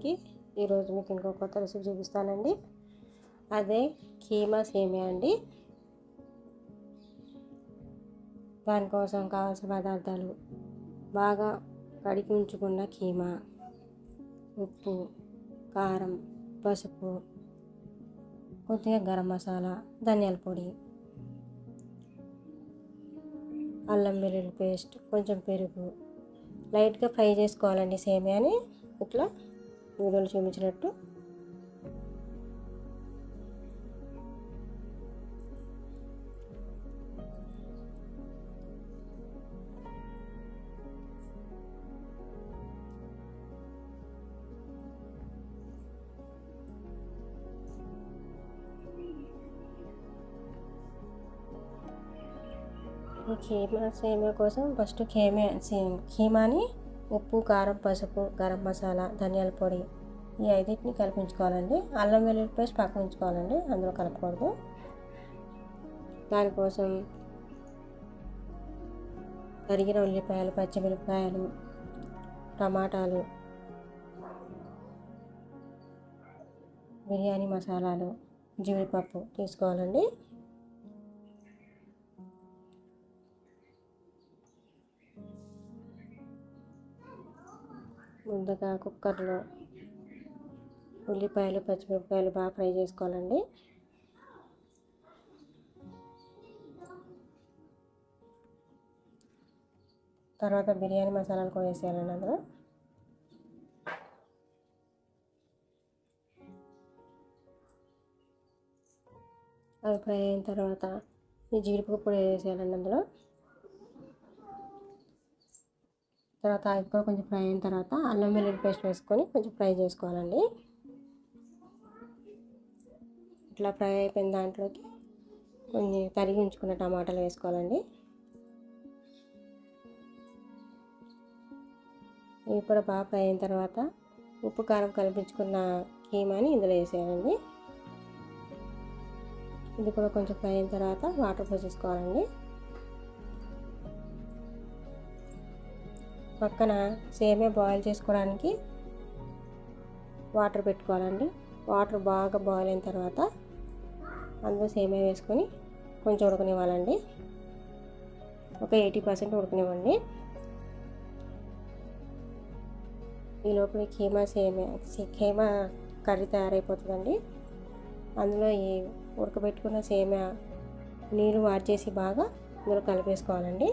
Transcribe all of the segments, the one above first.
అందరికీ ఈరోజు మీకు ఇంకో కొత్త రెసిపీ చూపిస్తానండి. అదే కీమా సేమియా అండి. దానికోసం కావాల్సిన పదార్థాలు: బాగా కడిగి ఉంచుకున్న కీమా, ఉప్పు, కారం, పసుపు, కొద్దిగా గరం మసాలా, ధనియాల పొడి, అల్లం వెల్లుల్లి పేస్ట్, కొంచెం పెరుగు. లైట్గా ఫ్రై చేసుకోవాలండి సేమియాని, ఇట్లా వీడియోలో చూపించినట్టు. ఈ సేమియా కోసం ఫస్ట్ కీమాని ఉప్పు, కారం, పసుపు, గరం మసాలా, ధనియాల పొడి ఈ 5టిని కలిపించుకోవాలండి. అల్లం వెల్లుల్లి పేస్ట్ పక్కన ఉంచుకోవాలండి, అందులో కలపకూడదు. దానికోసం తరిగిన ఉల్లిపాయలు, పచ్చిమిరపకాయలు, టమాటాలు, బిర్యానీ మసాలాలు, జీడిపప్పు తీసుకోవాలండి. ముందుగా కుక్కర్లో ఉల్లిపాయలు, పచ్చిమిరపకాయలు బాగా ఫ్రై చేసుకోవాలండి. తర్వాత బిర్యానీ మసాలాలు కూడా వేసేయాలండి అందులో. అవి ఫ్రై అయిన తర్వాత ఈ జీడిపప్పు కూడా వేసేయాలండి అందులో. తర్వాత అది కూడా కొంచెం ఫ్రై అయిన తర్వాత అల్లం వెల్లుల్లి పేస్ట్ వేసుకొని కొంచెం ఫ్రై చేసుకోవాలండి. ఇట్లా ఫ్రై అయిపోయిన దాంట్లోకి కొన్ని తరిగి ఉంచుకున్న టమాటాలు వేసుకోవాలండి. ఇవి కూడా బాగా ఫ్రై అయిన తర్వాత ఉప్పు, కారం కలిపించుకున్న కీమాని ఇందులో వేసేయాలండి. ఇది కూడా కొంచెం ఫ్రై అయిన తర్వాత వాటర్ పోసేసుకోవాలండి. పక్కన సేమియా బాయిల్ చేసుకోవడానికి వాటర్ పెట్టుకోవాలండి. వాటర్ బాగా బాయిల్ అయిన తర్వాత అందులో సేమియా వేసుకొని కొంచెం ఉడకనివ్వాలండి. ఒక 80% ఉడకనివ్వండి. ఈ లోపల కీమా కర్రీ తయారైపోతుందండి. అందులో ఈ ఉడకబెట్టుకున్న సేమియా నీళ్ళు వాడి చేసి బాగా ఇందులో కలిపేసుకోవాలండి.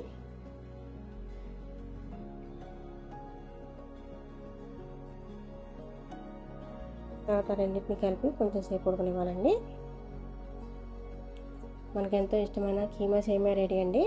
తర్వాత రెండింటిని కలిపి కొంచెం సేపు ఉడకనివ్వాలండి. మనకు ఎంతో ఇష్టమైన కీమా సేమియా రెడీ అండి.